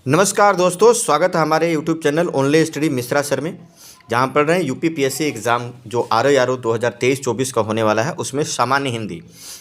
नमस्कार दोस्तों, स्वागत है हमारे YouTube channel only study Mishra sir में। जहां पढ़ रहे हैं यूपीपीएससी एग्ज़ाम जो आर 2023-24 का होने वाला है, उसमें सामान्य हिंदी।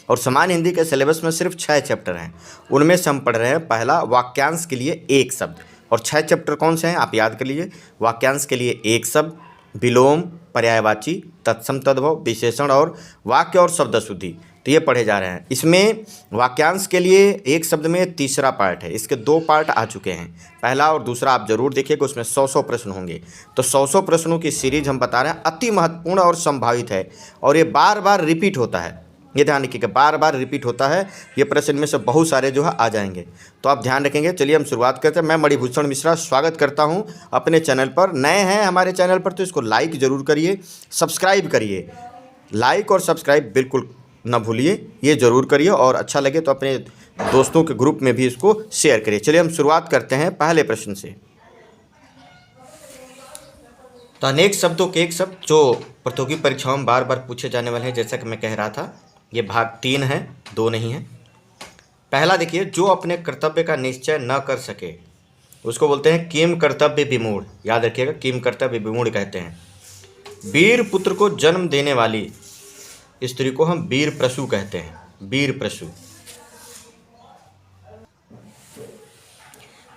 और सामान्य हिंदी के सिलेबस में सिर्फ 6 चैप्टर हैं। उनमें से हम पढ़ रहे हैं पहला वाक्यांश के लिए एक शब्द। और 6 चैप्टर कौन से हैं आप याद कर लीजिए। वाक्यांश के लिए एक शब्द, विलोम, पर्यायवाची, तत्सम तद्भव, विशेषण और वाक्य और शब्द शुद्धि, तो ये पढ़े जा रहे हैं। इसमें वाक्यांश के लिए एक शब्द में तीसरा पार्ट है। इसके 2 पार्ट आ चुके हैं, पहला और दूसरा आप जरूर देखिएगा। उसमें 100 प्रश्न होंगे। तो 100 प्रश्नों की सीरीज हम बता रहे हैं, अति महत्वपूर्ण और संभावित है। और ये बार बार रिपीट होता है, ये ध्यान रखिएगा, बार बार रिपीट होता है। ये प्रश्न में से बहुत सारे जो है आ जाएंगे, तो आप ध्यान रखेंगे। चलिए हम शुरुआत करते हैं। मैं मणिभूषण मिश्रा स्वागत करता हूं अपने चैनल पर। नए हैं हमारे चैनल पर तो इसको लाइक ज़रूर करिए, सब्सक्राइब करिए। लाइक और सब्सक्राइब बिल्कुल ना भूलिए, ये ज़रूर करिए। और अच्छा लगे तो अपने दोस्तों के ग्रुप में भी इसको शेयर करिए। चलिए हम शुरुआत करते हैं पहले प्रश्न से। तो अनेक शब्दों के एक शब्द जो प्रतियोगी परीक्षाओं में बार बार पूछे जाने वाले हैं, जैसा कि मैं कह रहा था। ये भाग 3 है, 2 नहीं है। पहला देखिए, जो अपने कर्तव्य का निश्चय न कर सके उसको बोलते हैं किम कर्तव्य विमूढ़। याद रखिएगा, किम कर्तव्य विमूढ़ कहते हैं। वीर पुत्र को जन्म देने वाली स्त्री को हम वीर प्रसू कहते हैं, वीर प्रसू।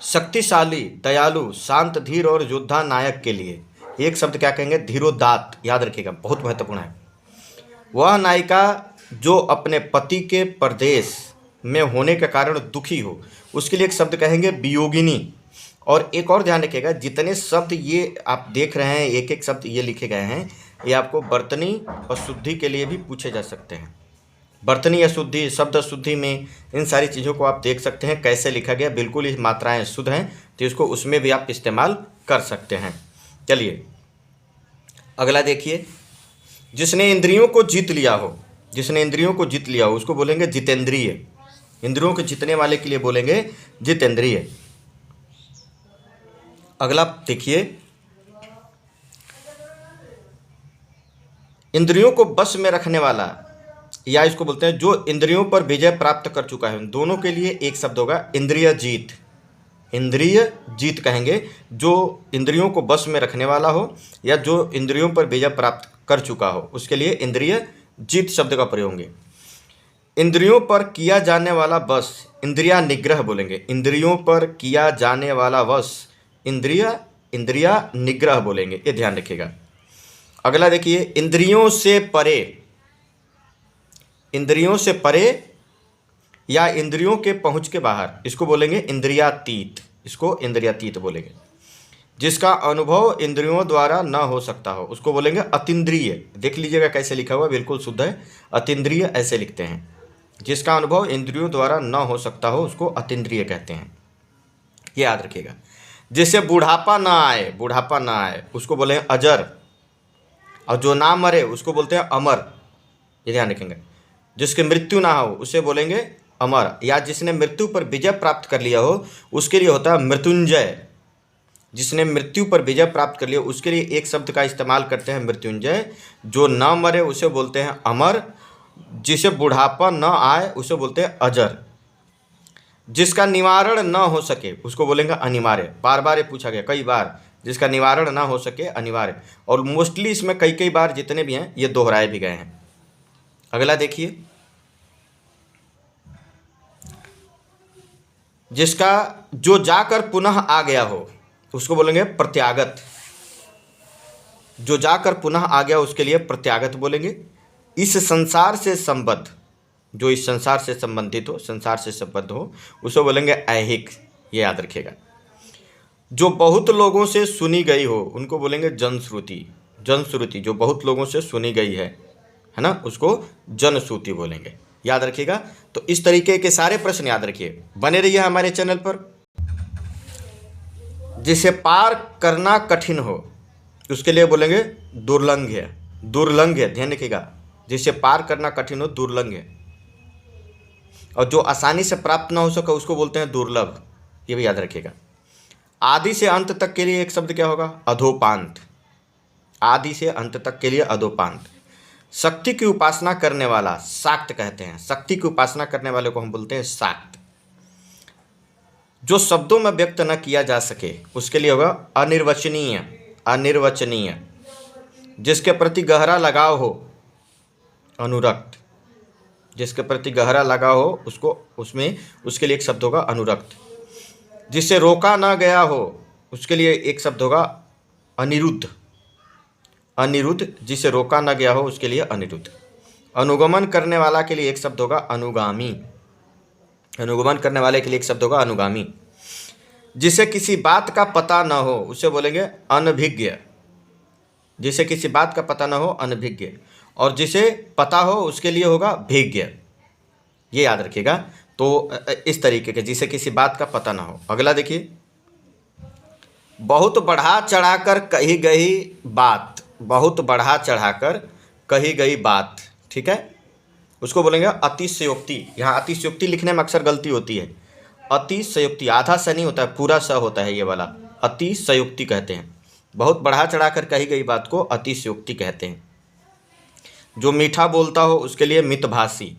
शक्तिशाली, दयालु, शांत, धीर और योद्धा नायक के लिए एक शब्द क्या कहेंगे? धीरोदात्त। याद रखिएगा, बहुत महत्वपूर्ण है। वह नायिका जो अपने पति के परदेश में होने के कारण दुखी हो, उसके लिए एक शब्द कहेंगे वियोगिनी। और एक और ध्यान रखिएगा, जितने शब्द ये आप देख रहे हैं, एक एक शब्द ये लिखे गए हैं, ये आपको वर्तनी और शुद्धि के लिए भी पूछे जा सकते हैं। वर्तनी या शुद्धि, शब्द शुद्धि में इन सारी चीज़ों को आप देख सकते हैं कैसे लिखा गया। बिल्कुल ही मात्राएं शुद्ध हैं, तो इसको उसमें भी आप इस्तेमाल कर सकते हैं। चलिए अगला देखिए, जिसने इंद्रियों को जीत लिया हो, जिसने इंद्रियों को जीत लिया हो उसको बोलेंगे जितेंद्रिय। इंद्रियों को जीतने वाले के लिए बोलेंगे जितेंद्रिय। अगला देखिए, इंद्रियों को बस में रखने वाला, या इसको बोलते हैं जो इंद्रियों पर विजय प्राप्त कर चुका है। दोनों के लिए एक शब्द होगा इंद्रिय जीत। इंद्रिय जीत कहेंगे जो इंद्रियों को बस में रखने वाला हो या जो इंद्रियों पर विजय प्राप्त कर चुका हो, उसके लिए इंद्रिय जीत शब्द का प्रयोग होंगे। इंद्रियों पर किया जाने वाला बस, इंद्रिया निग्रह बोलेंगे। इंद्रियों पर किया जाने वाला वश, इंद्रिया निग्रह बोलेंगे, ये ध्यान रखिएगा। अगला देखिए, इंद्रियों से परे, इंद्रियों से परे या इंद्रियों के पहुंच के बाहर, इसको बोलेंगे इंद्रियातीत। इसको इंद्रियातीत बोलेंगे। जिसका अनुभव इंद्रियों द्वारा न हो सकता हो उसको बोलेंगे अतीन्द्रिय। देख लीजिएगा कैसे लिखा हुआ, बिल्कुल शुद्ध है। अतीन्द्रिय ऐसे लिखते हैं। जिसका अनुभव इंद्रियों द्वारा न हो सकता हो उसको अतीन्द्रिय कहते हैं, ये याद रखिएगा। जिससे बुढ़ापा ना आए, बुढ़ापा ना आए उसको बोलेंगे अजर। और जो ना मरे उसको बोलते हैं अमर, ये ध्यान रखेंगे। जिसकी मृत्यु ना हो उसे बोलेंगे अमर। या जिसने मृत्यु पर विजय प्राप्त कर लिया हो उसके लिए होता है मृत्युंजय। जिसने मृत्यु पर विजय प्राप्त कर लिया उसके लिए एक शब्द का इस्तेमाल करते हैं मृत्युंजय। जो ना मरे उसे बोलते हैं अमर। जिसे बुढ़ापा न आए उसे बोलते हैं अजर। जिसका निवारण न हो सके उसको बोलेंगे अनिवार्य। बार बार ये पूछा गया कई बार, जिसका निवारण ना हो सके अनिवार्य। और मोस्टली इसमें कई कई बार जितने भी हैं ये दोहराए भी गए हैं। अगला देखिए, जिसका जो जाकर पुनः आ गया हो उसको बोलेंगे प्रत्यागत। जो जाकर पुनः आ गया उसके लिए प्रत्यागत बोलेंगे। इस संसार से संबद्ध, जो इस संसार से संबंधित हो, संसार से संबद्ध हो, उसे बोलेंगे ऐहिक, ये याद रखिएगा। जो बहुत लोगों से सुनी गई हो उनको बोलेंगे जनश्रुति। जनश्रुति जो बहुत लोगों से सुनी गई है ना, उसको जनश्रुति बोलेंगे, याद रखिएगा। तो इस तरीके के सारे प्रश्न याद रखिए, बने रहिए हमारे चैनल पर। जिसे पार करना कठिन हो उसके लिए बोलेंगे दुर्लंघ्य। दुर्लंघ्य ध्यान रखिएगा, जिसे पार करना कठिन हो दुर्लंघ्य। और जो आसानी से प्राप्त ना हो सके उसको बोलते हैं दुर्लभ, ये भी याद रखिएगा। आदि से अंत तक के लिए एक शब्द क्या होगा? अधोपांत। आदि से अंत तक के लिए अधोपांत। शक्ति की उपासना करने वाला शाक्त कहते हैं। शक्ति की उपासना करने वाले को हम बोलते हैं शाक्त। जो शब्दों में व्यक्त न किया जा सके उसके लिए होगा अनिर्वचनीय। अनिर्वचनीय। जिसके प्रति गहरा लगाव हो, अनुरक्त। जिसके प्रति गहरा लगाव हो उसको उसमें उसके लिए एक शब्द होगा अनुरक्त। जिसे रोका ना गया हो उसके लिए एक शब्द होगा अनिरुद्ध। अनिरुद्ध। जिसे रोका ना गया हो उसके लिए अनिरुद्ध। अनुगमन करने वाला के लिए एक शब्द होगा अनुगामी। अनुगमन करने वाले के लिए एक शब्द होगा अनुगामी। जिसे किसी बात का पता न हो उसे बोलेंगे अनभिज्ञ। जिसे किसी बात का पता न हो अनभिज्ञ। और जिसे पता हो उसके लिए होगा भिज्ञ। ये याद रखिएगा। तो इस तरीके के, जिसे किसी बात का पता ना हो। अगला देखिए, बहुत बढ़ा चढ़ाकर कही गई बात। बहुत बढ़ा चढ़ाकर कही गई बात, ठीक है, उसको बोलेंगे अतिशयोक्ति। यहाँ अतिशयोक्ति लिखने में अक्सर गलती होती है। अतिशयोक्ति आधा स नहीं होता है, पूरा स होता है ये वाला। अतिशयोक्ति कहते हैं। बहुत बढ़ा चढ़ाकर कही गई बात को अतिशयोक्ति कहते हैं। जो मीठा बोलता हो उसके लिए मितभाषी।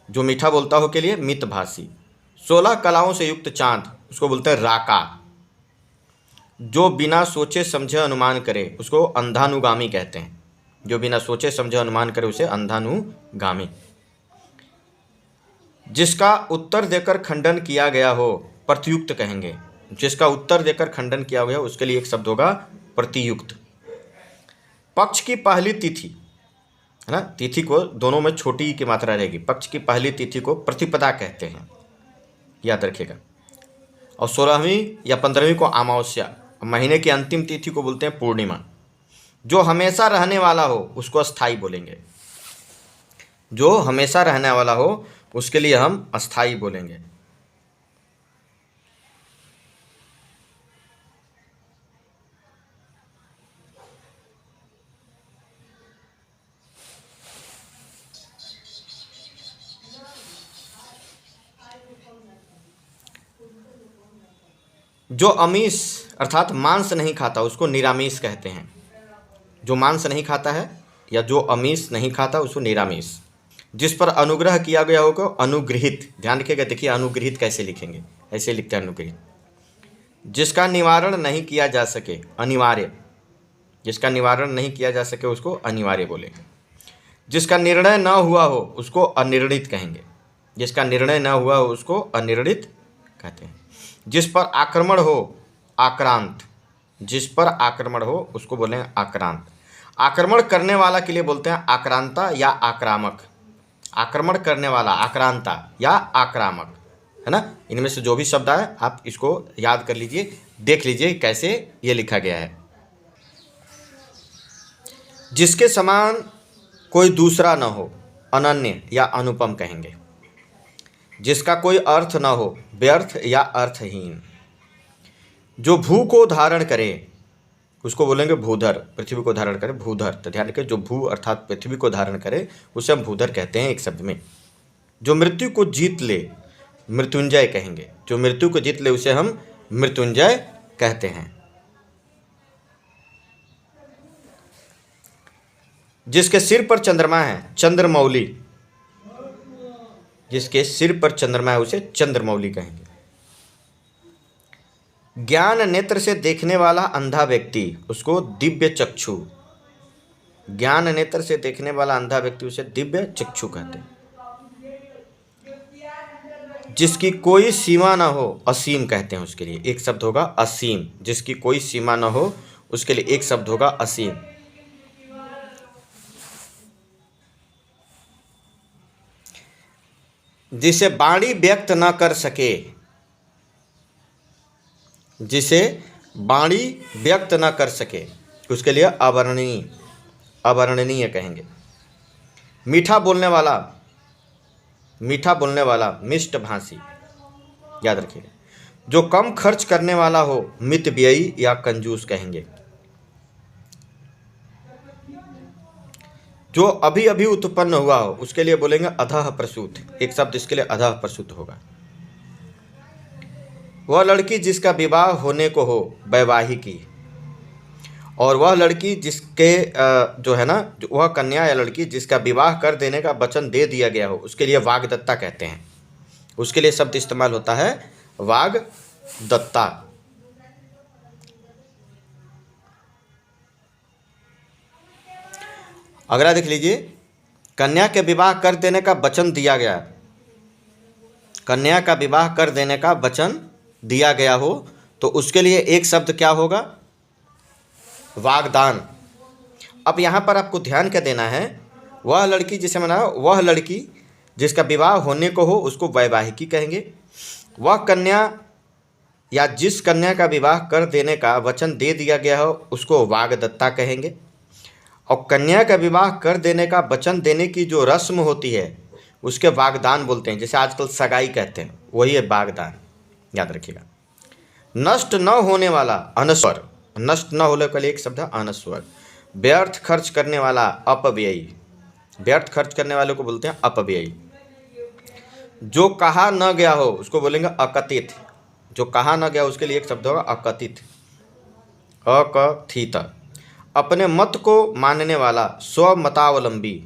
जो मीठा बोलता हो के लिए मितभाषी। 16 कलाओं से युक्त चांद उसको बोलते हैं राका। जो बिना सोचे समझे अनुमान करे उसको अंधानुगामी कहते हैं। जो बिना सोचे समझे अनुमान करे उसे अंधानुगामी। जिसका उत्तर देकर खंडन किया गया हो प्रत्युक्त कहेंगे। जिसका उत्तर देकर खंडन किया गया हो उसके लिए एक शब्द होगा प्रतियुक्त। पक्ष की पहली तिथि है ना, तिथि को दोनों में छोटी की मात्रा रहेगी। पक्ष की पहली तिथि को प्रतिपदा कहते हैं, याद रखिएगा। और 16वीं या 15वीं को अमावस्या। महीने की अंतिम तिथि को बोलते हैं पूर्णिमा। जो हमेशा रहने वाला हो उसको अस्थाई बोलेंगे। जो हमेशा रहने वाला हो उसके लिए हम अस्थाई बोलेंगे। जो अमीष अर्थात मांस नहीं खाता उसको निरामीष कहते हैं। जो मांस नहीं खाता है या जो अमीष नहीं खाता उसको निरामीष। जिस पर अनुग्रह किया गया होगा अनुगृहित। ध्यान रखिएगा, देखिए अनुगृहित कैसे लिखेंगे, ऐसे लिखते हैं अनुगृहित। जिसका निवारण नहीं किया जा सके अनिवार्य। जिसका निवारण नहीं किया जा सके उसको अनिवार्य बोलेंगे। जिसका निर्णय न हुआ हो उसको अनिर्णित कहेंगे। जिसका निर्णय न हुआ हो उसको अनिर्णित कहते हैं। जिस पर आक्रमण हो आक्रांत। जिस पर आक्रमण हो उसको बोलें आक्रांत। आक्रमण करने वाला के लिए बोलते हैं आक्रांता या आक्रामक। आक्रमण करने वाला आक्रांता या आक्रामक, है ना। इनमें से जो भी शब्द आए आप इसको याद कर लीजिए, देख लीजिए कैसे ये लिखा गया है। जिसके समान कोई दूसरा न हो अनन्य या अनुपम कहेंगे। जिसका कोई अर्थ न हो व्यर्थ या अर्थहीन। जो भू को धारण करे उसको बोलेंगे भूधर। पृथ्वी को धारण करे भूधर। तो ध्यान रखिए, जो भू अर्थात पृथ्वी को धारण करे उसे हम भूधर कहते हैं एक शब्द में। जो मृत्यु को जीत ले मृत्युंजय कहेंगे। जो मृत्यु को जीत ले उसे हम मृत्युंजय कहते हैं। जिसके सिर पर चंद्रमा है चंद्रमौली। जिसके सिर पर चंद्रमा है उसे चंद्रमौली कहेंगे। ज्ञान नेत्र से देखने वाला अंधा व्यक्ति उसको दिव्य चक्षु। ज्ञान नेत्र से देखने वाला अंधा व्यक्ति उसे दिव्य चक्षु कहते हैं। जिसकी कोई सीमा ना हो असीम कहते हैं। उसके लिए एक शब्द होगा असीम। जिसकी कोई सीमा ना हो उसके लिए एक शब्द होगा असीम। जिसे वाणी व्यक्त न कर सके। जिसे वाणी व्यक्त न कर सके उसके लिए अवर्णनीय। अवर्णनीय कहेंगे। मीठा बोलने वाला। मीठा बोलने वाला मिष्ट भाषी, याद रखिएगा। जो कम खर्च करने वाला हो मितव्ययी या कंजूस कहेंगे। जो अभी अभी उत्पन्न हुआ हो उसके लिए बोलेंगे अधः प्रसूत। एक शब्द इसके लिए अधः प्रसूत होगा। वह लड़की जिसका विवाह होने को हो वैवाहिकी। और वह लड़की जिसके जो है ना, वह कन्या या लड़की जिसका विवाह कर देने का वचन दे दिया गया हो उसके लिए वाग्दत्ता कहते हैं। उसके लिए शब्द इस्तेमाल होता है वाग्दत्ता। अगला देख लीजिए, कन्या के विवाह कर देने का वचन दिया गया, कन्या का विवाह कर देने का वचन दिया गया हो तो उसके लिए एक शब्द क्या होगा, वागदान। अब यहाँ पर आपको ध्यान क्या देना है, वह लड़की जिसे मना, वह लड़की जिसका विवाह होने को हो उसको वैवाहिकी कहेंगे, वह कन्या या जिस कन्या का विवाह कर देने का वचन दे दिया गया हो उसको वागदत्ता कहेंगे, और कन्या का विवाह कर देने का वचन देने की जो रस्म होती है उसके वागदान बोलते हैं, जैसे आजकल सगाई कहते हैं, वही है वागदान, याद रखिएगा। नष्ट न होने वाला अनस्वर, नष्ट न होने के लिए एक शब्द है अनस्वर। व्यर्थ खर्च करने वाला अपव्ययी, व्यर्थ खर्च करने वाले को बोलते हैं अपव्ययी। जो कहा न गया हो उसको बोलेंगे अकथित, जो कहा न गया उसके लिए एक शब्द होगा अकथित, अकथित। अपने मत को मानने वाला स्वमतावलंबी,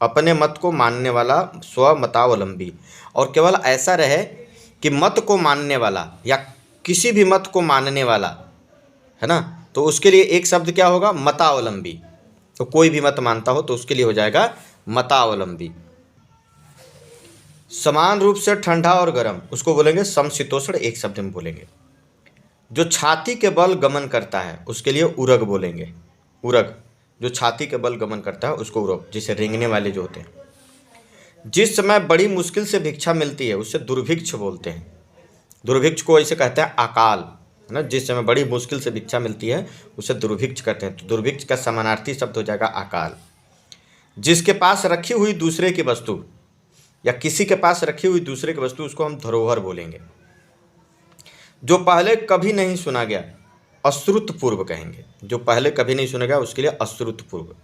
अपने मत को मानने वाला स्वमतावलंबी, और केवल ऐसा रहे कि मत को मानने वाला या किसी भी मत को मानने वाला है ना, तो उसके लिए एक शब्द क्या होगा, मतावलंबी। तो कोई भी मत मानता हो तो उसके लिए हो जाएगा मतावलंबी। समान रूप से ठंडा और गर्म उसको बोलेंगे समशीतोष्ण, एक शब्द में बोलेंगे। जो छाती के बल गमन करता है उसके लिए उरग बोलेंगे, उरग, जो छाती के बल गमन करता है उसको उरग, जिसे रेंगने वाले जो होते हैं। जिस समय बड़ी मुश्किल से भिक्षा मिलती है उसे दुर्भिक्ष बोलते हैं, दुर्भिक्ष को ऐसे कहते हैं अकाल, है ना, जिस समय बड़ी मुश्किल से भिक्षा मिलती है उसे दुर्भिक्ष कहते हैं, तो दुर्भिक्ष का समानार्थी शब्द हो जाएगा अकाल। जिसके पास रखी हुई दूसरे की वस्तु या किसी के पास रखी हुई दूसरे की वस्तु उसको हम धरोहर बोलेंगे। जो पहले कभी नहीं सुना गया अश्रुतपूर्व कहेंगे, जो पहले कभी नहीं सुना गया उसके लिए अश्रुतपूर्व।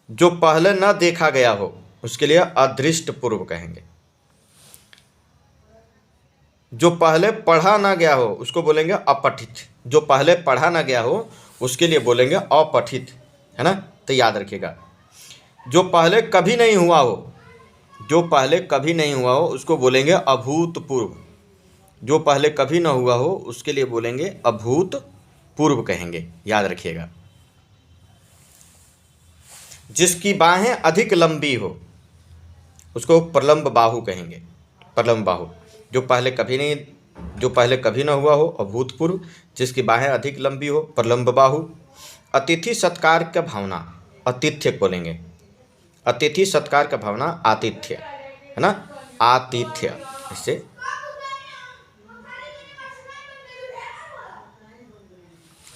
जो पहले न देखा गया हो उसके लिए अदृष्टपूर्व कहेंगे। जो पहले पढ़ा ना गया हो उसको बोलेंगे अपठित, जो पहले पढ़ा ना गया हो उसके लिए बोलेंगे अपठित, है ना, तो याद रखिएगा। जो पहले कभी नहीं हुआ हो, जो पहले कभी नहीं हुआ हो उसको बोलेंगे अभूतपूर्व, जो पहले कभी ना हुआ हो उसके लिए बोलेंगे अभूतपूर्व कहेंगे, याद रखिएगा। जिसकी बाहें अधिक लंबी हो उसको प्रलंब बाहु कहेंगे, प्रलंब बाहु। जो पहले कभी ना हुआ हो अभूतपूर्व, जिसकी बाहें अधिक लंबी हो प्रलंब बाहु। अतिथि सत्कार का भावना आतिथ्य बोलेंगे, अतिथि सत्कार का भावना आतिथ्य, है ना, आतिथ्य। इससे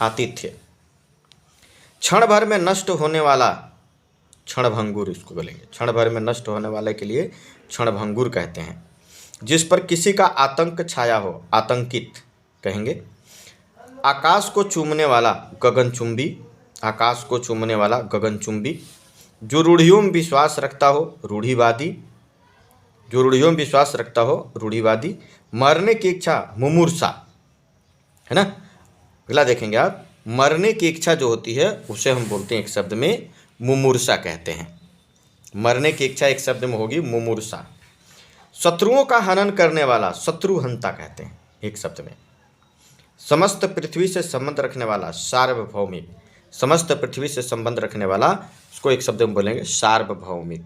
आतिथ्य। क्षण भर में नष्ट होने वाला क्षणभंगुर इसको बोलेंगे, क्षण भर में नष्ट होने वाले के लिए क्षणभंगुर कहते हैं। जिस पर किसी का आतंक छाया हो आतंकित कहेंगे। आकाश को चूमने वाला गगनचुंबी, आकाश को चूमने वाला गगनचुंबी। जो रूढ़ियों में विश्वास रखता हो रूढ़िवादी, जो रूढ़ियों में विश्वास रखता हो रूढ़िवादी। मरने की इच्छा मुमूर्षा, है ना। अगला देखेंगे आप, मरने की इच्छा जो होती है उसे हम बोलते हैं एक शब्द में मुमूर्षा कहते हैं। मरने की इच्छा एक शब्द में होगी मुमूर्षा। शत्रुओं का हनन करने वाला शत्रुहंता कहते हैं एक शब्द में। समस्त पृथ्वी से संबंध रखने वाला सार्वभौमिक, समस्त पृथ्वी से संबंध रखने वाला उसको एक शब्द में बोलेंगे सार्वभौमिक।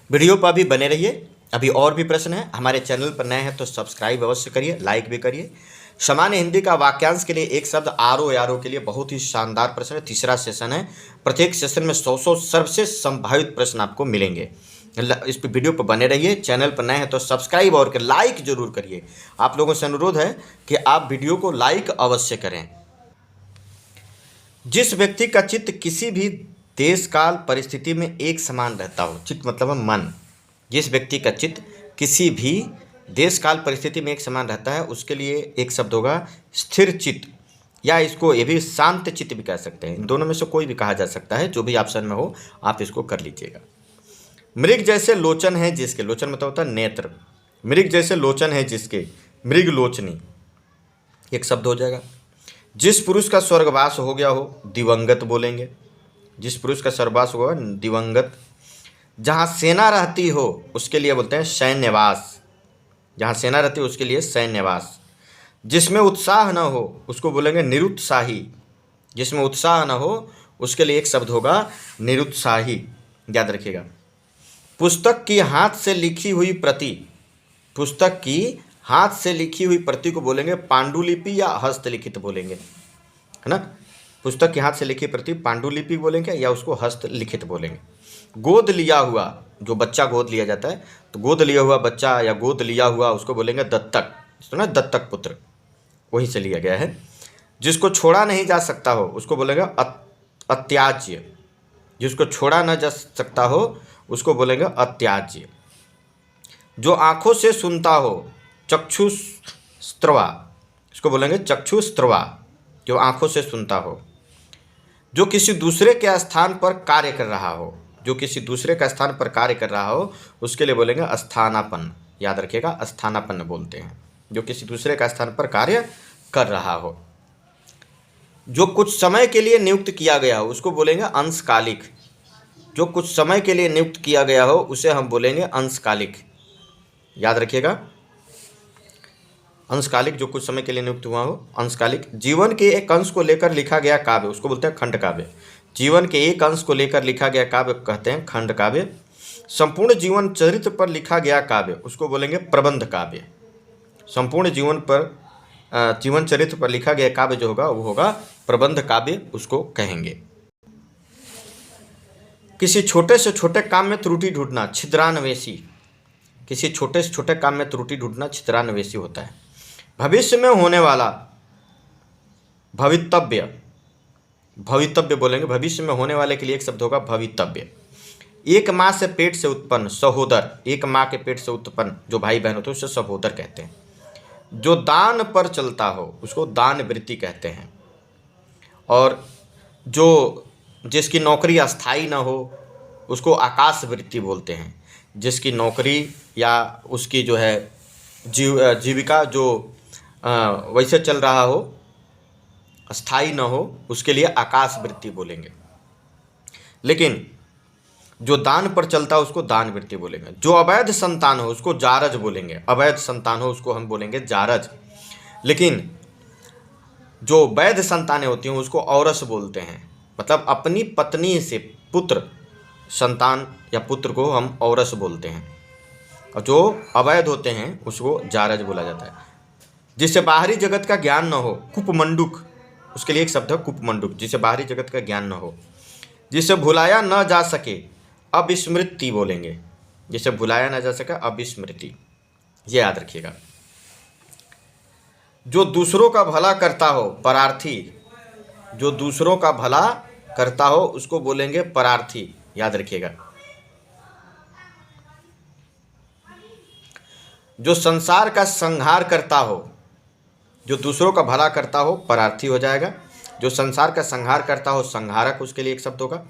वीडियो पर अभी बने रहिए, अभी और भी प्रश्न है। हमारे चैनल पर नए हैं तो सब्सक्राइब अवश्य करिए, लाइक भी करिए। सामान्य हिंदी का वाक्यांश के लिए एक शब्द आरो यारो के लिए बहुत ही शानदार प्रश्न है, तीसरा सेशन है। प्रत्येक सेशन में 100 सर्वश्रेष्ठ संभावित प्रश्न आपको मिलेंगे। इस वीडियो पर बने रहिए। चैनल पर नए हैं तो सब्सक्राइब और लाइक जरूर करिए। आप लोगों से अनुरोध है कि आप वीडियो को लाइक अवश्य करें। जिस व्यक्ति का चित्त किसी भी देश काल परिस्थिति में एक समान रहता हो, चित्त मतलब है मन, जिस व्यक्ति का चित्त किसी भी देश काल परिस्थिति में एक समान रहता है उसके लिए एक शब्द होगा स्थिर चित्त, या इसको ये भी शांत चित्त भी कह सकते हैं। इन दोनों में से कोई भी कहा जा सकता है, जो भी ऑप्शन में हो आप इसको कर लीजिएगा। मृग जैसे लोचन है जिसके, लोचन मतलब होता है नेत्र, मृग जैसे लोचन है जिसके मृग लोचनी एक शब्द हो जाएगा। जिस पुरुष का स्वर्गवास हो गया हो दिवंगत बोलेंगे, जिस पुरुष का स्वर्गवास होगा दिवंगत। जहाँ सेना रहती हो उसके लिए बोलते हैं सैन्यवास, जहाँ सेना रहती है उसके लिए सैन्यवास। जिसमें उत्साह न हो उसको बोलेंगे निरुत्साही। जिसमें उत्साह न हो उसके लिए एक शब्द होगा निरुत्साही, याद रखिएगा। पुस्तक की हाथ से लिखी हुई प्रति, पुस्तक की हाथ से लिखी हुई प्रति को बोलेंगे पांडुलिपि या हस्तलिखित बोलेंगे, है ना। पुस्तक की हाथ से लिखी प्रति पांडुलिपि बोलेंगे या उसको हस्तलिखित बोलेंगे। गोद लिया हुआ, जो बच्चा गोद लिया जाता है तो गोद लिया हुआ बच्चा या गोद लिया हुआ उसको बोलेंगे दत्तक, सुना, दत्तक पुत्र, वहीं से लिया गया है। जिसको छोड़ा नहीं जा सकता हो उसको बोलेंगे अत्याज्य। जिसको छोड़ा न जा सकता हो उसको बोलेंगे अत्याज्य। जो आंखों से सुनता हो चक्षुस्त्रवा, इसको बोलेंगे चक्षुस्त्रवा, जो आंखों से सुनता हो। जो किसी दूसरे के स्थान पर कार्य कर रहा हो, जो किसी दूसरे का स्थान पर कार्य कर रहा हो उसके लिए बोलेंगे अस्थानापन्न, याद रखिएगा, अस्थानापन्न बोलते हैं, जो किसी दूसरे का स्थान पर कार्य कर रहा हो। जो कुछ समय के लिए नियुक्त किया गया हो उसको बोलेंगे अंशकालिक। जो कुछ समय के लिए नियुक्त किया गया हो उसे हम बोलेंगे अंशकालिक, याद रखिएगा, अंशकालिक, जो कुछ समय के लिए नियुक्त हुआ हो अंशकालिक। जीवन के एक अंश को लेकर लिखा गया काव्य उसको बोलते हैं खंड काव्य। जीवन के एक अंश को लेकर लिखा गया काव्य कहते हैं खंड काव्य। संपूर्ण जीवन चरित्र पर लिखा गया काव्य उसको बोलेंगे प्रबंध काव्य। संपूर्ण जीवन चरित्र पर लिखा गया काव्य जो होगा वो होगा प्रबंध काव्य, उसको कहेंगे। किसी छोटे से छोटे काम में त्रुटि ढूंढना छिद्रान्वेषी। किसी छोटे से छोटे काम में त्रुटि ढूंढना छिद्रान्वेषी होता है। भविष्य में होने वाला भवितव्य, भवितव्य बोलेंगे, भविष्य में होने वाले के लिए एक शब्द होगा भवितव्य। एक माँ से पेट से उत्पन्न सहोदर, एक माँ के पेट से उत्पन्न जो भाई बहन होते हैं उसे सहोदर कहते हैं। जो दान पर चलता हो उसको दान वृत्ति कहते हैं। और जो जिसकी नौकरी अस्थाई न हो उसको आकाश वृत्ति बोलते हैं। जिसकी नौकरी या उसकी जो है जीविका जो वैसे चल रहा हो, अस्थाई न हो, उसके लिए आकाश वृत्ति बोलेंगे। लेकिन जो दान पर चलता है उसको दान वृत्ति बोलेंगे। जो अवैध संतान हो उसको जारज बोलेंगे, अवैध संतान हो उसको हम बोलेंगे जारज। लेकिन जो वैध संतानें होती हैं उसको औरस बोलते हैं, मतलब अपनी पत्नी से पुत्र, संतान या पुत्र को हम औरस बोलते हैं। और जो अवैध होते हैं उसको जारज बोला जाता है। जिससे बाहरी जगत का ज्ञान न हो कुपमंडुक, उसके लिए एक शब्द है कुपमंडुक, जिसे बाहरी जगत का ज्ञान न हो। जिसे भुलाया न जा सके अविस्मृति बोलेंगे, जिसे भुलाया न जा सके अविस्मृति, ये याद रखिएगा। जो दूसरों का भला करता हो परार्थी, जो दूसरों का भला करता हो उसको बोलेंगे परार्थी, याद रखिएगा। जो संसार का संहार करता हो, जो दूसरों का भला करता हो परार्थी हो जाएगा। जो संसार का संहार करता हो संहारक, उसके लिए एक शब्द होगा।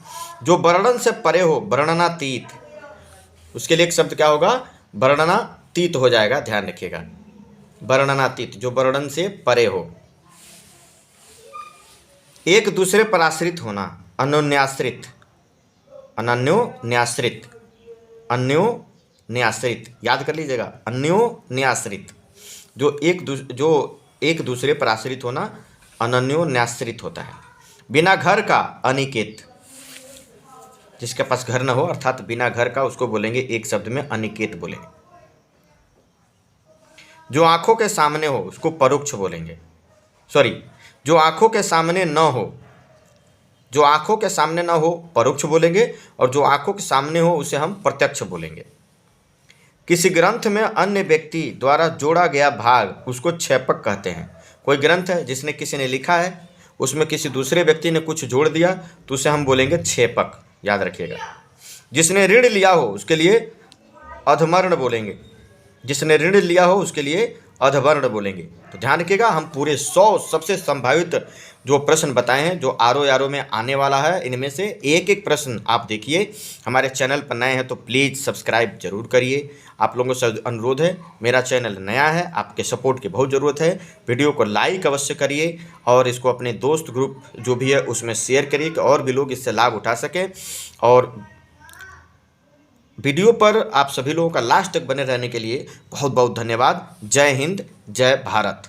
जो वर्णन से परे हो वर्णनातीत, उसके लिए एक शब्द क्या होगा, वर्णनातीत हो जाएगा, ध्यान रखिएगा, वर्णनातीत, जो वर्णन से परे हो। एक दूसरे पर आश्रित होना अन्योन्याश्रित, अन्योन्याश्रित, अन्योन्याश्रित, याद कर लीजिएगा, अन्योन्याश्रित। जो एक दूसरे पर आश्रित होना अन्योन्याश्रित होता है। बिना घर का अनिकेत, जिसके पास घर न हो अर्थात बिना घर का, उसको बोलेंगे एक शब्द में अनिकेत बोलेंगे। जो आंखों के सामने हो उसको परोक्ष बोलेंगे, जो आंखों के सामने न हो, जो आंखों के सामने न हो परोक्ष बोलेंगे, और जो आंखों के सामने हो उसे हम प्रत्यक्ष बोलेंगे। किसी ग्रंथ में अन्य व्यक्ति द्वारा जोड़ा गया भाग उसको छेपक कहते हैं। कोई ग्रंथ है जिसने किसी ने लिखा है, उसमें किसी दूसरे व्यक्ति ने कुछ जोड़ दिया तो उसे हम बोलेंगे छेपक, याद रखिएगा। जिसने ऋण लिया हो उसके लिए अधमर्ण बोलेंगे, जिसने ऋण लिया हो उसके लिए अधवर्ण बोलेंगे। तो ध्यान रखिएगा, हम पूरे 100 सबसे संभावित जो प्रश्न बताए हैं जो आरओ में आने वाला है, इनमें से एक एक प्रश्न आप देखिए। हमारे चैनल पर नए हैं तो प्लीज़ सब्सक्राइब जरूर करिए। आप लोगों से अनुरोध है, मेरा चैनल नया है, आपके सपोर्ट की बहुत ज़रूरत है। वीडियो को लाइक अवश्य करिए और इसको अपने दोस्त ग्रुप जो भी है उसमें शेयर करिए कि और भी लोग इससे लाभ उठा सकें। और वीडियो पर आप सभी लोगों का लास्ट तक बने रहने के लिए बहुत बहुत धन्यवाद। जय हिंद, जय भारत।